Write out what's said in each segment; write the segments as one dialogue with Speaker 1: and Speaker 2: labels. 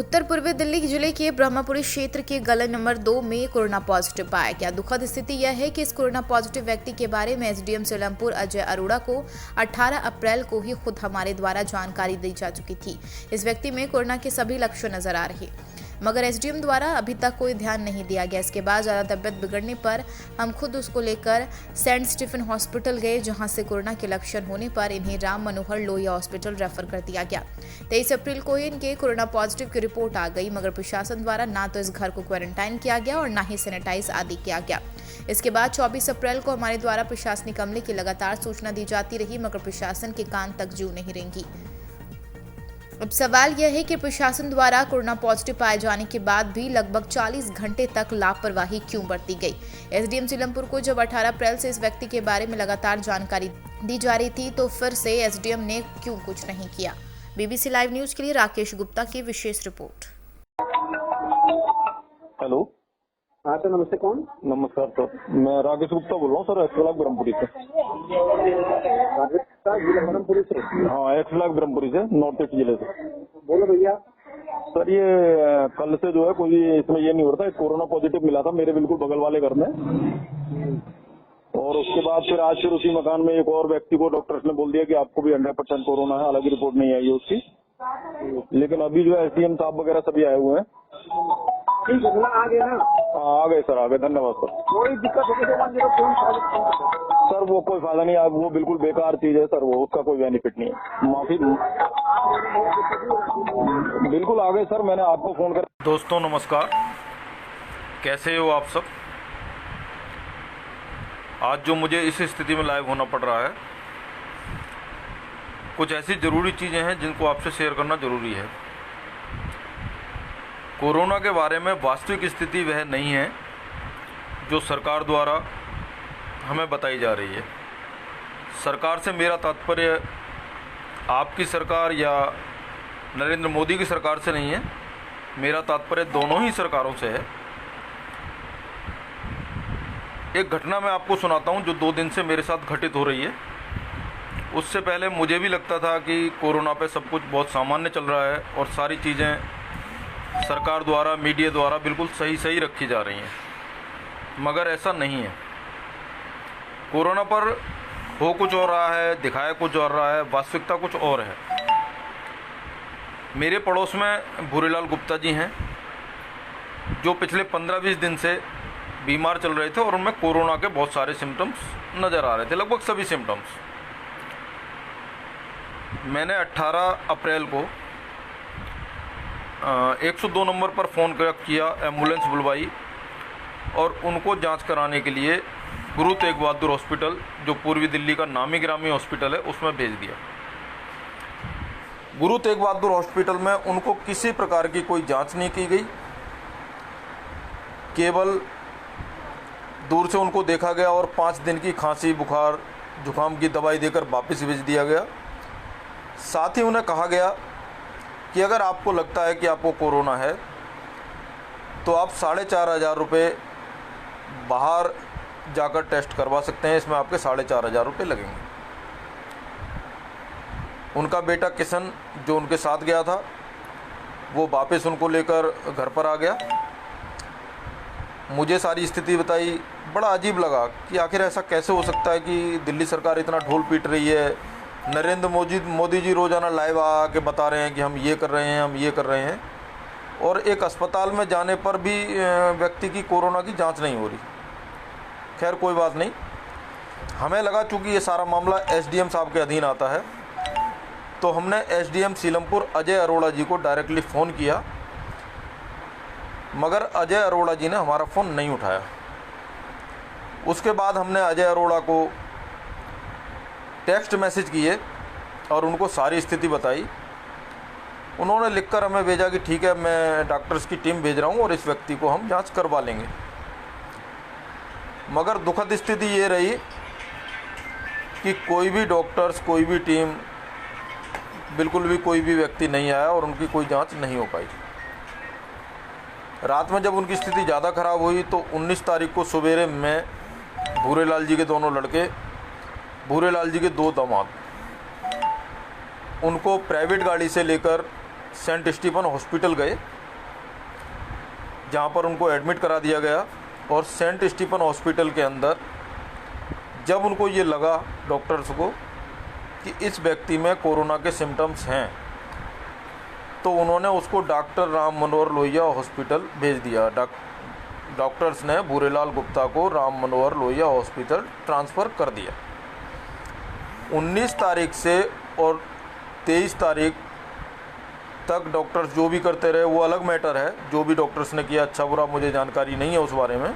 Speaker 1: उत्तर पूर्वी दिल्ली जिले के ब्रह्मपुरी क्षेत्र के गलन नंबर 2 में कोरोना पॉजिटिव पाया गया। दुखद स्थिति यह है कि इस कोरोना पॉजिटिव व्यक्ति के बारे में एसडीएम सीलमपुर अजय अरोड़ा को 18 अप्रैल को ही खुद हमारे द्वारा जानकारी दी जा चुकी थी। इस व्यक्ति में कोरोना के सभी लक्षण नजर आ रहे, मगर एसडीएम द्वारा अभी तक कोई ध्यान नहीं दिया गया। इसके बाद ज़्यादा तबियत बिगड़ने पर हम खुद उसको लेकर सेंट स्टीफन हॉस्पिटल गए, जहां से कोरोना के लक्षण होने पर इन्हें राम मनोहर लोहिया हॉस्पिटल रेफर कर दिया गया। 23 अप्रैल को इनके कोरोना पॉजिटिव की रिपोर्ट आ गई, मगर प्रशासन द्वारा ना तो इस घर को क्वारंटाइन किया गया और ना ही सैनिटाइज आदि किया गया। इसके बाद 24 अप्रैल को हमारे द्वारा प्रशासनिक अमले की लगातार सूचना दी जाती रही, मगर प्रशासन के कान तक जू नहीं रेंगी। अब सवाल यह है कि प्रशासन द्वारा कोरोना पॉजिटिव पाए जाने के बाद भी लगभग 40 घंटे तक लापरवाही क्यों बरती गई। एसडीएम सीलमपुर को जब 18 अप्रैल से इस व्यक्ति के बारे में लगातार जानकारी दी जा रही थी, तो फिर से एसडीएम ने क्यों कुछ नहीं किया। बीबीसी लाइव न्यूज के लिए राकेश गुप्ता की विशेष रिपोर्ट।
Speaker 2: हेलो,
Speaker 3: हाँ सर, नमस्ते। कौन?
Speaker 2: नमस्कार सर, मैं राकेश गुप्ता बोल रहा हूँ सर, एक्स लाख ब्रह्मपुरी से।
Speaker 3: ब्रह्मपुरी से?
Speaker 2: हाँ, एक्स लाख ब्रह्मपुरी से, नॉर्थ ईस्ट जिले से।
Speaker 3: बोलो भैया।
Speaker 2: सर, ये कल से जो है कोई इसमें ये नहीं हो रहा था, कोरोना पॉजिटिव मिला था मेरे बिल्कुल बगल वाले घर में, और उसके बाद फिर आज फिर उसी मकान में एक और व्यक्ति को डॉक्टर्स ने बोल दिया कि आपको भी 100% कोरोना है। हालांकि रिपोर्ट नहीं आई है उसकी, लेकिन अभी जो है एसडीएम साहब वगैरह सभी आए हुए हैं।
Speaker 3: ठीक है, आ गए ना?
Speaker 2: हाँ, आ गए सर, आ गए। धन्यवाद सर।
Speaker 3: कोई दिक्कत होगी तो 104
Speaker 2: सर, वो कोई फायदा नहीं, आप वो बिल्कुल बेकार चीज है सर, वो उसका कोई बेनिफिट नहीं है। माफी बिल्कुल आ गए सर, मैंने आपको फोन कर।
Speaker 4: दोस्तों नमस्कार, कैसे हो आप सब। आज जो मुझे इस स्थिति में लाइव होना पड़ रहा है, कुछ ऐसी ज़रूरी चीज़ें हैं जिनको आपसे शेयर करना ज़रूरी है। कोरोना के बारे में वास्तविक स्थिति वह नहीं है जो सरकार द्वारा हमें बताई जा रही है। सरकार से मेरा तात्पर्य आपकी सरकार या नरेंद्र मोदी की सरकार से नहीं है, मेरा तात्पर्य दोनों ही सरकारों से है। एक घटना मैं आपको सुनाता हूं जो 2 दिन से मेरे साथ घटित हो रही है। उससे पहले मुझे भी लगता था कि कोरोना पे सब कुछ बहुत सामान्य चल रहा है और सारी चीज़ें सरकार द्वारा, मीडिया द्वारा बिल्कुल सही रखी जा रही हैं, मगर ऐसा नहीं है। कोरोना पर हो कुछ और रहा है, दिखाया कुछ और रहा है, वास्तविकता कुछ और है। मेरे पड़ोस में भूरेलाल गुप्ता जी हैं, जो पिछले 15-20 दिन से बीमार चल रहे थे और उनमें कोरोना के बहुत सारे सिम्टम्स नज़र आ रहे थे, लगभग सभी सिम्टम्स। मैंने 18 अप्रैल को 102 नंबर पर फ़ोन किया, एम्बुलेंस बुलवाई और उनको जांच कराने के लिए गुरु तेग बहादुर हॉस्पिटल, जो पूर्वी दिल्ली का नामी गिरामी हॉस्पिटल है, उसमें भेज दिया। गुरु तेग बहादुर हॉस्पिटल में उनको किसी प्रकार की कोई जांच नहीं की गई, केवल दूर से उनको देखा गया और 5 दिन की खांसी, बुखार, जुकाम की दवाई देकर वापस भेज दिया गया। साथ ही उन्हें कहा गया कि अगर आपको लगता है कि आपको कोरोना है तो आप 4,500 रुपये बाहर जाकर टेस्ट करवा सकते हैं, इसमें आपके 4,500 रुपये लगेंगे। उनका बेटा किशन, जो उनके साथ गया था, वो वापस उनको लेकर घर पर आ गया। मुझे सारी स्थिति बताई, बड़ा अजीब लगा कि आखिर ऐसा कैसे हो सकता है कि दिल्ली सरकार इतना ढोल पीट रही है। नरेंद्र मोदी जी रोज़ाना लाइव आके बता रहे हैं कि हम ये कर रहे हैं, हम ये कर रहे हैं, और एक अस्पताल में जाने पर भी व्यक्ति की कोरोना की जांच नहीं हो रही। खैर कोई बात नहीं, हमें लगा चूँकि ये सारा मामला एसडीएम साहब के अधीन आता है, तो हमने एसडीएम सीलमपुर अजय अरोड़ा जी को डायरेक्टली फ़ोन किया, मगर अजय अरोड़ा जी ने हमारा फ़ोन नहीं उठाया। उसके बाद हमने अजय अरोड़ा को टेक्स्ट मैसेज किए और उनको सारी स्थिति बताई। उन्होंने लिखकर हमें भेजा कि ठीक है, मैं डॉक्टर्स की टीम भेज रहा हूँ और इस व्यक्ति को हम जांच करवा लेंगे। मगर दुखद स्थिति ये रही कि कोई भी डॉक्टर्स, कोई भी टीम, बिल्कुल भी कोई भी व्यक्ति नहीं आया और उनकी कोई जांच नहीं हो पाई। रात में जब उनकी स्थिति ज़्यादा ख़राब हुई तो 19 तारीख को सवेरे में भूरेलाल जी के दोनों लड़के, भूरेलाल जी के 2 दामाद, उनको प्राइवेट गाड़ी से लेकर सेंट स्टीफन हॉस्पिटल गए, जहाँ पर उनको एडमिट करा दिया गया। और सेंट स्टीफन हॉस्पिटल के अंदर जब उनको ये लगा डॉक्टर्स को कि इस व्यक्ति में कोरोना के सिम्टम्स हैं, तो उन्होंने उसको डॉक्टर राम मनोहर लोहिया हॉस्पिटल भेज दिया। डॉक्टर्स ने भूरेलाल गुप्ता को राम मनोहर लोहिया हॉस्पिटल ट्रांसफ़र कर दिया। 19 तारीख से और 23 तारीख तक डॉक्टर्स जो भी करते रहे वो अलग मैटर है, जो भी डॉक्टर्स ने किया अच्छा बुरा मुझे जानकारी नहीं है उस बारे में।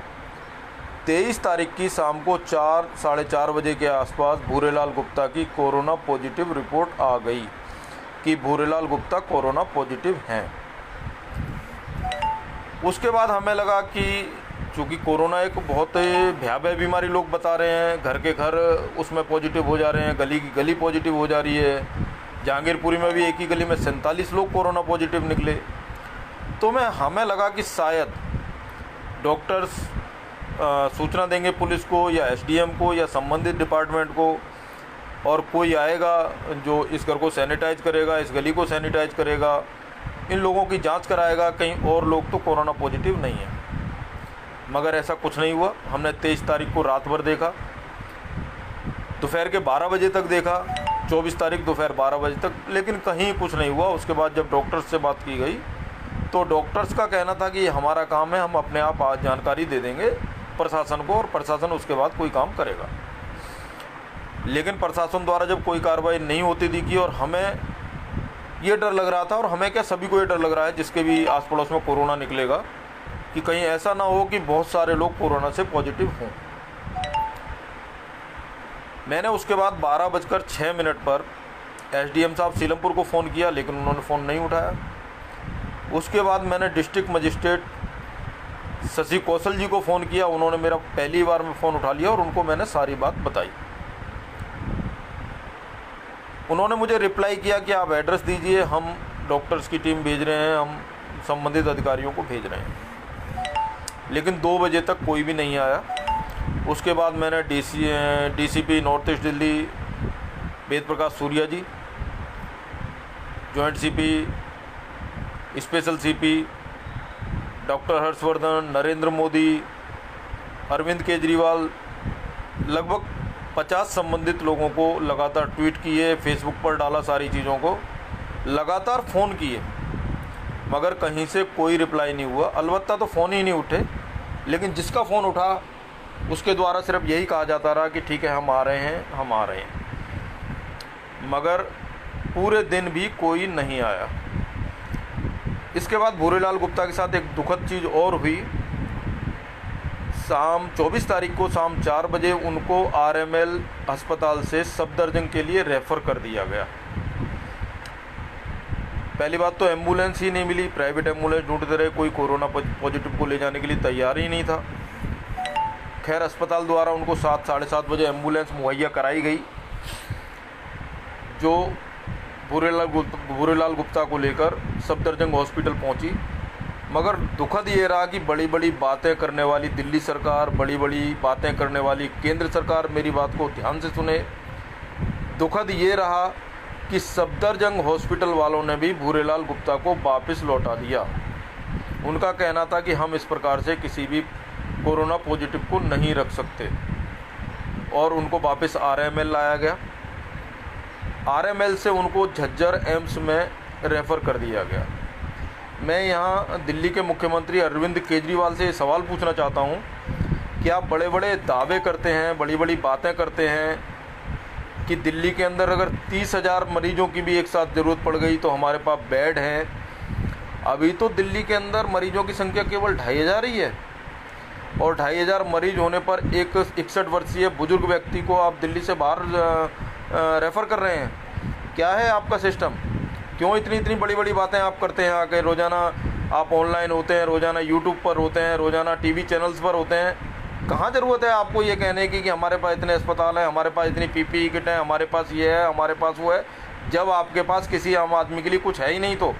Speaker 4: 23 तारीख की शाम को 4 साढ़े 4 बजे के आसपास भूरेलाल गुप्ता की कोरोना पॉजिटिव रिपोर्ट आ गई कि भूरेलाल गुप्ता कोरोना पॉजिटिव हैं। उसके बाद हमें लगा कि चूँकि कोरोना एक बहुत भयावह बीमारी लोग बता रहे हैं, घर के घर उसमें पॉजिटिव हो जा रहे हैं, गली की गली पॉजिटिव हो जा रही है। जहांगीरपुरी में भी एक ही गली में 47 लोग कोरोना पॉजिटिव निकले। तो हमें लगा कि शायद डॉक्टर्स सूचना देंगे पुलिस को या एसडीएम को या संबंधित डिपार्टमेंट को, और कोई आएगा जो इस घर को सैनिटाइज करेगा, इस गली को सैनिटाइज करेगा, इन लोगों की जांच कराएगा, कहीं और लोग तो कोरोना पॉजिटिव नहीं है। मगर ऐसा कुछ नहीं हुआ। हमने 23 तारीख को रात भर देखा, दोपहर के 12 बजे तक देखा, 24 तारीख दोपहर 12 बजे तक, लेकिन कहीं कुछ नहीं हुआ। उसके बाद जब डॉक्टर्स से बात की गई तो डॉक्टर्स का कहना था कि ये हमारा काम है, हम अपने आप आज जानकारी दे देंगे प्रशासन को और प्रशासन उसके बाद कोई काम करेगा। लेकिन प्रशासन द्वारा जब कोई कार्रवाई नहीं होती दिखी और हमें ये डर लग रहा था, और हमें क्या सभी को ये डर लग रहा है जिसके भी आस पड़ोस में कोरोना निकलेगा, कि कहीं ऐसा ना हो कि बहुत सारे लोग कोरोना से पॉजिटिव हों। मैंने उसके बाद 12:06 पर एसडीएम साहब सीलमपुर को फ़ोन किया, लेकिन उन्होंने फ़ोन नहीं उठाया। उसके बाद मैंने डिस्ट्रिक्ट मजिस्ट्रेट शशि कौशल जी को फ़ोन किया, उन्होंने मेरा पहली बार में फ़ोन उठा लिया और उनको मैंने सारी बात बताई। उन्होंने मुझे रिप्लाई किया कि आप एड्रेस दीजिए, हम डॉक्टर्स की टीम भेज रहे हैं, हम संबंधित अधिकारियों को भेज रहे हैं। लेकिन 2 बजे तक कोई भी नहीं आया। उसके बाद मैंने DCP north east Delhi Ved Prakash Surya ji, joint CP, special CP doctor Harshvardhan, Narendra Modi, Arvind Kejriwal, लगभग 50 संबंधित लोगों को लगातार ट्वीट किए, फेसबुक पर डाला, सारी चीज़ों को लगातार फ़ोन किए, मगर कहीं से कोई रिप्लाई नहीं हुआ। अलबत्ता तो फ़ोन ही नहीं उठे, लेकिन जिसका फ़ोन उठा उसके द्वारा सिर्फ यही कहा जाता रहा कि ठीक है हम आ रहे हैं, हम आ रहे हैं, मगर पूरे दिन भी कोई नहीं आया। इसके बाद भूरेलाल गुप्ता के साथ एक दुखद चीज़ और हुई। शाम 24 तारीख को शाम 4 बजे उनको आरएमएल अस्पताल से सफदरजंग के लिए रेफ़र कर दिया गया। पहली बात तो एम्बुलेंस ही नहीं मिली, प्राइवेट एम्बुलेंस ढूंढते रहे, कोई कोरोना पॉजिटिव को ले जाने के लिए तैयार ही नहीं था। खैर अस्पताल द्वारा उनको 7 साढ़े 7 बजे एम्बुलेंस मुहैया कराई गई, जो भूरेलाल गुप्ता को लेकर सफदरजंग हॉस्पिटल पहुंची। मगर दुखद ये रहा कि बड़ी बड़ी बातें करने वाली दिल्ली सरकार, बड़ी बड़ी बातें करने वाली केंद्र सरकार, मेरी बात को ध्यान से सुने, दुखद ये रहा कि सफदरजंग हॉस्पिटल वालों ने भी भूरेलाल गुप्ता को वापस लौटा दिया। उनका कहना था कि हम इस प्रकार से किसी भी कोरोना पॉजिटिव को नहीं रख सकते, और उनको वापस आरएमएल लाया गया। आरएमएल से उनको झज्जर एम्स में रेफ़र कर दिया गया। मैं यहाँ दिल्ली के मुख्यमंत्री अरविंद केजरीवाल से सवाल पूछना चाहता हूँ कि आप बड़े बड़े दावे करते हैं, बड़ी बड़ी बातें करते हैं कि दिल्ली के अंदर अगर 30,000 मरीजों की भी एक साथ ज़रूरत पड़ गई तो हमारे पास बेड हैं। अभी तो दिल्ली के अंदर मरीजों की संख्या केवल 2,500 ही है, और 2,500 मरीज होने पर एक 61 वर्षीय बुजुर्ग व्यक्ति को आप दिल्ली से बाहर रेफ़र कर रहे हैं। क्या है आपका सिस्टम? क्यों इतनी बड़ी बड़ी बातें आप करते हैं? आके रोज़ाना आप ऑनलाइन होते हैं, रोज़ाना यूट्यूब पर होते हैं, रोज़ाना टीवी चैनल्स पर होते हैं। कहाँ ज़रूरत है आपको ये कहने की कि हमारे पास इतने अस्पताल हैं, हमारे पास इतनी पीपीई किट है, हमारे पास ये है, हमारे पास वो है, जब आपके पास किसी आम आदमी के लिए कुछ है ही नहीं। तो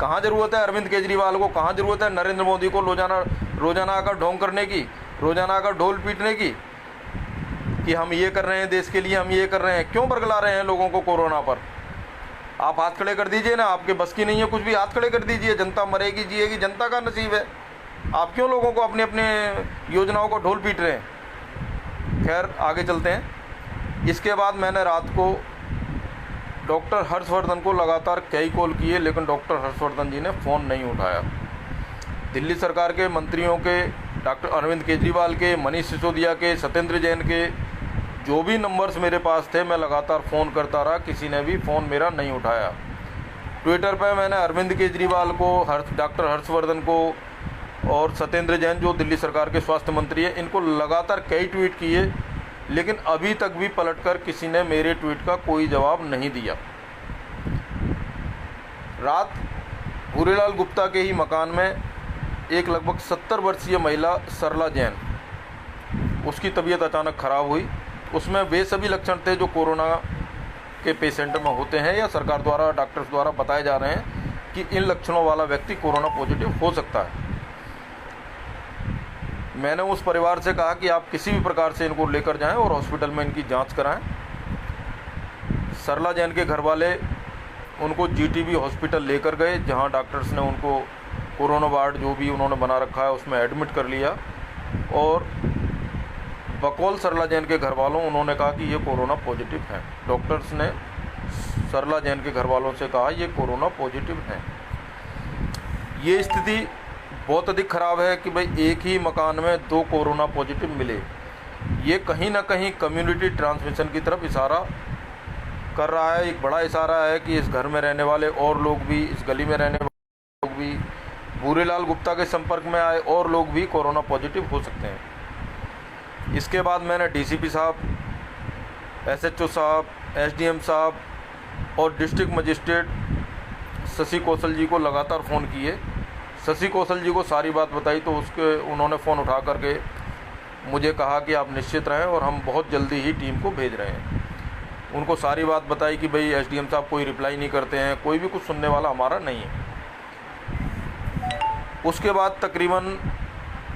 Speaker 4: कहाँ ज़रूरत है अरविंद केजरीवाल को, कहाँ ज़रूरत है नरेंद्र मोदी को रोज़ाना आकर ढोंग करने की, रोज़ाना आकर ढोल पीटने की कि हम ये कर रहे हैं देश के लिए, हम ये कर रहे हैं? क्यों बरगला रहे हैं लोगों को कोरोना पर? आप हाथ खड़े कर दीजिए ना, आपके बस की नहीं है कुछ भी, हाथ खड़े कर दीजिए। जनता मरेगी जिएगी, जनता का नसीब है। आप क्यों लोगों को अपने अपने योजनाओं को ढोल पीट रहे हैं। खैर आगे चलते हैं। इसके बाद मैंने रात को डॉक्टर हर्षवर्धन को लगातार कई कॉल किए, लेकिन डॉक्टर हर्षवर्धन जी ने फ़ोन नहीं उठाया। दिल्ली सरकार के मंत्रियों के, डॉक्टर अरविंद केजरीवाल के, मनीष सिसोदिया के, सत्येंद्र जैन के जो भी नंबर्स मेरे पास थे, मैं लगातार फ़ोन करता रहा, किसी ने भी फ़ोन मेरा नहीं उठाया। ट्विटर पर मैंने अरविंद केजरीवाल को, डॉक्टर हर्षवर्धन को और सत्येंद्र जैन जो दिल्ली सरकार के स्वास्थ्य मंत्री हैं, इनको लगातार कई ट्वीट किए, लेकिन अभी तक भी पलटकर किसी ने मेरे ट्वीट का कोई जवाब नहीं दिया। रात भूरेलाल गुप्ता के ही मकान में एक लगभग 70 वर्षीय महिला सरला जैन, उसकी तबीयत अचानक ख़राब हुई। उसमें वे सभी लक्षण थे जो कोरोना के पेशेंट में होते हैं या सरकार द्वारा, डॉक्टर्स द्वारा बताए जा रहे हैं कि इन लक्षणों वाला व्यक्ति कोरोना पॉजिटिव हो सकता है। मैंने उस परिवार से कहा कि आप किसी भी प्रकार से इनको लेकर जाएं और हॉस्पिटल में इनकी जांच कराएं। सरला जैन के घर वाले उनको जीटीबी हॉस्पिटल लेकर गए, जहां डॉक्टर्स ने उनको कोरोना वार्ड जो भी उन्होंने बना रखा है उसमें एडमिट कर लिया। और बकौल सरला जैन के घर वालों, उन्होंने कहा कि ये कोरोना पॉजिटिव है। डॉक्टर्स ने सरला जैन के घर वालों से कहा ये कोरोना पॉजिटिव है। ये स्थिति बहुत अधिक ख़राब है कि भाई एक ही मकान में 2 कोरोना पॉजिटिव मिले। ये कहीं ना कहीं कम्युनिटी ट्रांसमिशन की तरफ इशारा कर रहा है। एक बड़ा इशारा है कि इस घर में रहने वाले और लोग भी, इस गली में रहने वाले लोग भी, भूरेलाल गुप्ता के संपर्क में आए और लोग भी कोरोना पॉजिटिव हो सकते हैं। इसके बाद मैंने डीसीपी साहब, एसएचओ साहब, एसडीएम साहब और डिस्ट्रिक्ट मजिस्ट्रेट शशि कौशल जी को लगातार फ़ोन किए। शशि कौशल जी को सारी बात बताई तो उन्होंने फ़ोन उठा करके मुझे कहा कि आप निश्चित रहें और हम बहुत जल्दी ही टीम को भेज रहे हैं। उनको सारी बात बताई कि भाई एसडीएम साहब कोई रिप्लाई नहीं करते हैं, कोई भी कुछ सुनने वाला हमारा नहीं है। उसके बाद तकरीबन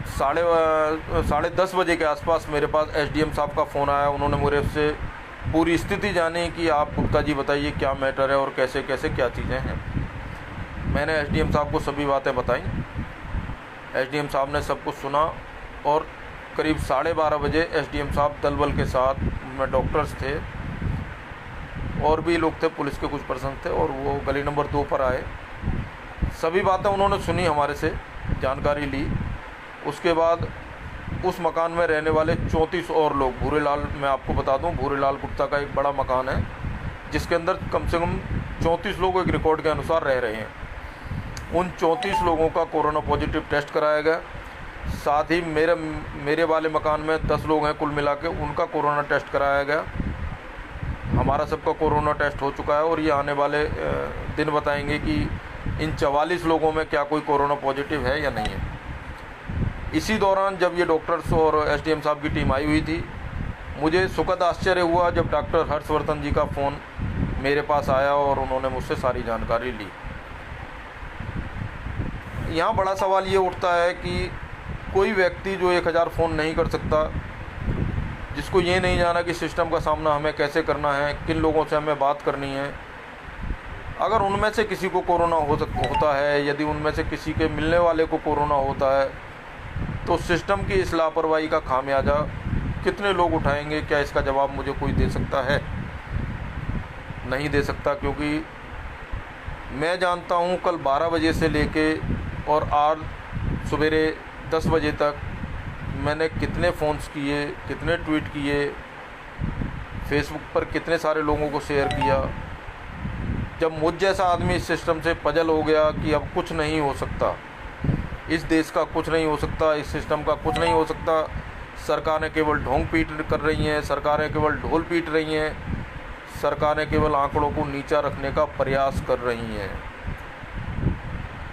Speaker 4: साढ़े 10 बजे के आसपास मेरे पास एसडीएम साहब का फ़ोन आया। उन्होंने मेरे से पूरी स्थिति जानी कि आप गुप्ता जी बताइए क्या मैटर है और कैसे कैसे क्या चीज़ें हैं। मैंने एसडीएम साहब को सभी बातें बताई। एसडीएम साहब ने सब कुछ सुना और करीब 12:30 बजे एसडीएम साहब दल बल के साथ, में डॉक्टर्स थे और भी लोग थे, पुलिस के कुछ पर्सन थे, और वो गली नंबर 2 पर आए। सभी बातें उन्होंने सुनी, हमारे से जानकारी ली। उसके बाद उस मकान में रहने वाले 34 और लोग, भूरेलाल, मैं आपको बता दूं, भूरेलाल गुप्ता का एक बड़ा मकान है जिसके अंदर कम से कम 34 लोग एक रिकॉर्ड के अनुसार रह रहे हैं। उन 34 लोगों का कोरोना पॉजिटिव टेस्ट कराया गया। साथ ही मेरे वाले मकान में 10 लोग हैं कुल मिला के, उनका कोरोना टेस्ट कराया गया। हमारा सबका कोरोना टेस्ट हो चुका है और ये आने वाले दिन बताएंगे कि इन 44 लोगों में क्या कोई कोरोना पॉजिटिव है या नहीं है। इसी दौरान जब ये डॉक्टर्स और एसडीएम साहब की टीम आई हुई थी, मुझे सुखद आश्चर्य हुआ जब डॉक्टर हर्षवर्धन जी का फ़ोन मेरे पास आया और उन्होंने मुझसे सारी जानकारी ली। यहाँ बड़ा सवाल ये उठता है कि कोई व्यक्ति जो 1000 फ़ोन नहीं कर सकता, जिसको ये नहीं जाना कि सिस्टम का सामना हमें कैसे करना है, किन लोगों से हमें बात करनी है, अगर उनमें से किसी को कोरोना होता है, यदि उनमें से किसी के मिलने वाले को कोरोना होता है, तो सिस्टम की इस लापरवाही का खामियाजा कितने लोग उठाएंगे? क्या इसका जवाब मुझे कोई दे सकता है? नहीं दे सकता, क्योंकि मैं जानता हूँ कल 12 बजे से लेके और आज सवेरे 10 बजे तक मैंने कितने फ़ोन्स किए, कितने ट्वीट किए, फेसबुक पर कितने सारे लोगों को शेयर किया। जब मुझ जैसा आदमी इस सिस्टम से पजल हो गया कि अब कुछ नहीं हो सकता, इस देश का कुछ नहीं हो सकता, इस सिस्टम का कुछ नहीं हो सकता, सरकारें केवल ढोंग पीट कर रही हैं, सरकारें केवल ढोल पीट रही हैं, सरकारें केवल आंकड़ों को नीचा रखने का प्रयास कर रही हैं।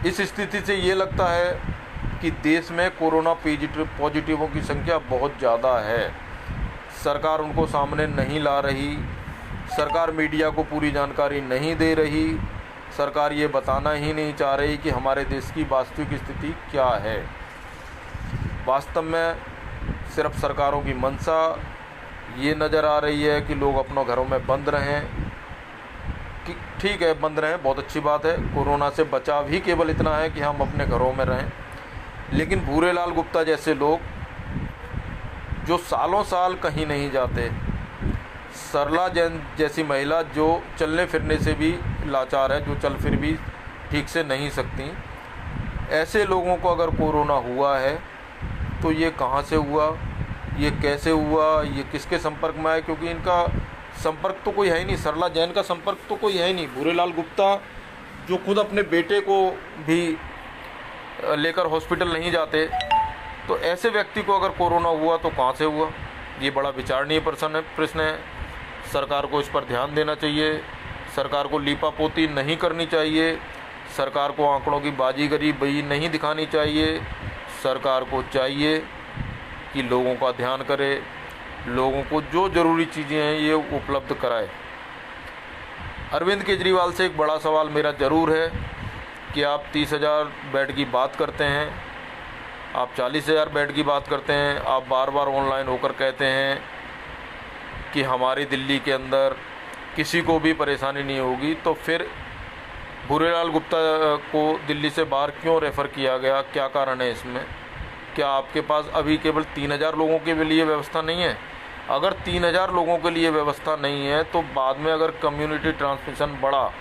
Speaker 4: इस स्थिति से ये लगता है कि देश में कोरोना पॉजिटिवों की संख्या बहुत ज़्यादा है। सरकार उनको सामने नहीं ला रही, सरकार मीडिया को पूरी जानकारी नहीं दे रही, सरकार ये बताना ही नहीं चाह रही कि हमारे देश की वास्तविक स्थिति क्या है। वास्तव में सिर्फ सरकारों की मंशा ये नज़र आ रही है कि लोग अपनों घरों में बंद रहें, कि ठीक है बंद रहें, बहुत अच्छी बात है। कोरोना से बचाव ही केवल इतना है कि हम अपने घरों में रहें। लेकिन भूरेलाल गुप्ता जैसे लोग जो सालों साल कहीं नहीं जाते, सरला जैन जैसी महिला जो चलने फिरने से भी लाचार है, जो चल फिर भी ठीक से नहीं सकती, ऐसे लोगों को अगर कोरोना हुआ है तो ये कहाँ से हुआ, ये कैसे हुआ, ये किसके संपर्क में आए? क्योंकि इनका संपर्क तो कोई है ही नहीं, सरला जैन का संपर्क तो कोई है ही नहीं। भूरेलाल गुप्ता जो खुद अपने बेटे को भी लेकर हॉस्पिटल नहीं जाते, तो ऐसे व्यक्ति को अगर कोरोना हुआ तो कहाँ से हुआ? ये बड़ा विचारणीय प्रश्न है। सरकार को इस पर ध्यान देना चाहिए। सरकार को लीपापोती नहीं करनी चाहिए। सरकार को आंकड़ों की बाजीगरी नहीं दिखानी चाहिए। सरकार को चाहिए कि लोगों का ध्यान करे, लोगों को जो ज़रूरी चीज़ें हैं ये उपलब्ध कराए। अरविंद केजरीवाल से एक बड़ा सवाल मेरा ज़रूर है कि आप 30,000 बेड की बात करते हैं, आप 40,000 बेड की बात करते हैं, आप बार बार ऑनलाइन होकर कहते हैं कि हमारी दिल्ली के अंदर किसी को भी परेशानी नहीं होगी, तो फिर भूरेलाल गुप्ता को दिल्ली से बाहर क्यों रेफ़र किया गया? क्या कारण है इसमें? क्या आपके पास अभी केवल 3,000 लोगों के लिए व्यवस्था नहीं है? अगर 3,000 लोगों के लिए व्यवस्था नहीं है तो बाद में अगर कम्युनिटी ट्रांसमिशन बढ़ा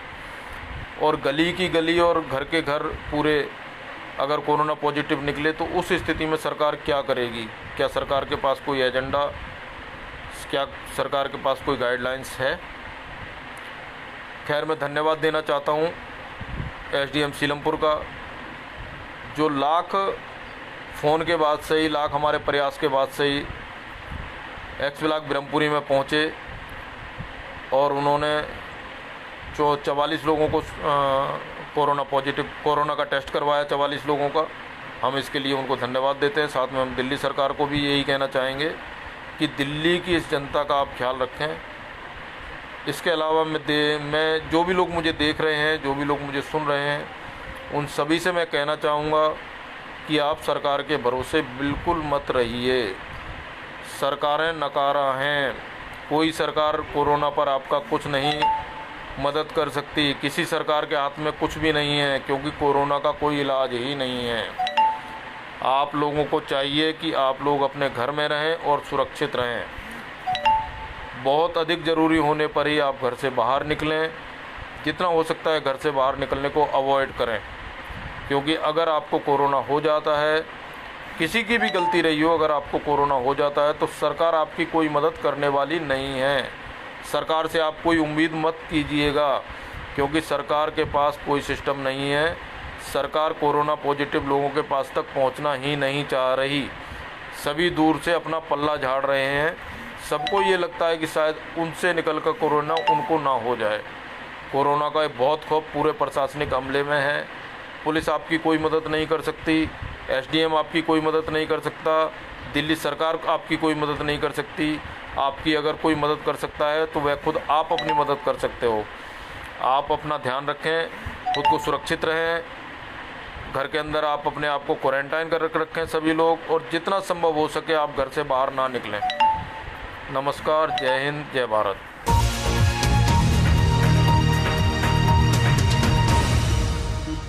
Speaker 4: और गली की गली और घर के घर पूरे अगर कोरोना पॉजिटिव निकले, तो उस स्थिति में सरकार क्या करेगी? क्या सरकार के पास कोई एजेंडा, क्या सरकार के पास कोई गाइडलाइंस है? खैर, मैं धन्यवाद देना चाहता हूँ एसडीएम सीलमपुर का, जो लाख फ़ोन के बाद से ही, लाख हमारे प्रयास के बाद से ही एक्स ब्लॉक ब्रह्मपुरी में पहुँचे और उन्होंने 44 लोगों को कोरोना का टेस्ट करवाया, 44 लोगों का। हम इसके लिए उनको धन्यवाद देते हैं। साथ में हम दिल्ली सरकार को भी यही कहना चाहेंगे कि दिल्ली की इस जनता का आप ख्याल रखें। इसके अलावा मैं जो भी लोग मुझे देख रहे हैं, जो भी लोग मुझे सुन रहे हैं, उन सभी से मैं कहना चाहूँगा कि आप सरकार के भरोसे बिल्कुल मत रहिए। सरकारें नकारा हैं, कोई सरकार कोरोना पर आपका कुछ नहीं मदद कर सकती। किसी सरकार के हाथ में कुछ भी नहीं है, क्योंकि कोरोना का कोई इलाज ही नहीं है। आप लोगों को चाहिए कि आप लोग अपने घर में रहें और सुरक्षित रहें। बहुत अधिक ज़रूरी होने पर ही आप घर से बाहर निकलें। जितना हो सकता है घर से बाहर निकलने को अवॉइड करें, क्योंकि अगर आपको कोरोना हो जाता है, किसी की भी गलती रही हो, अगर आपको कोरोना हो जाता है तो सरकार आपकी कोई मदद करने वाली नहीं है। सरकार से आप कोई उम्मीद मत कीजिएगा, क्योंकि सरकार के पास कोई सिस्टम नहीं है। सरकार कोरोना पॉजिटिव लोगों के पास तक पहुंचना ही नहीं चाह रही। सभी दूर से अपना पल्ला झाड़ रहे हैं। सबको ये लगता है कि शायद उनसे निकलकर कोरोना उनको ना हो जाए। कोरोना का बहुत खौफ पूरे प्रशासनिक अमले में है। पुलिस आपकी कोई मदद नहीं कर सकती, एसडीएम आपकी कोई मदद नहीं कर सकता, दिल्ली सरकार आपकी कोई मदद नहीं कर सकती। आपकी अगर कोई मदद कर सकता है तो वह खुद आप अपनी मदद कर सकते हो। आप अपना ध्यान रखें, खुद को सुरक्षित रहें। घर के अंदर आप अपने आप को क्वारंटाइन कर रखें सभी लोग, और जितना संभव हो सके आप घर से बाहर ना निकलें। नमस्कार, जय हिंद, जय भारत।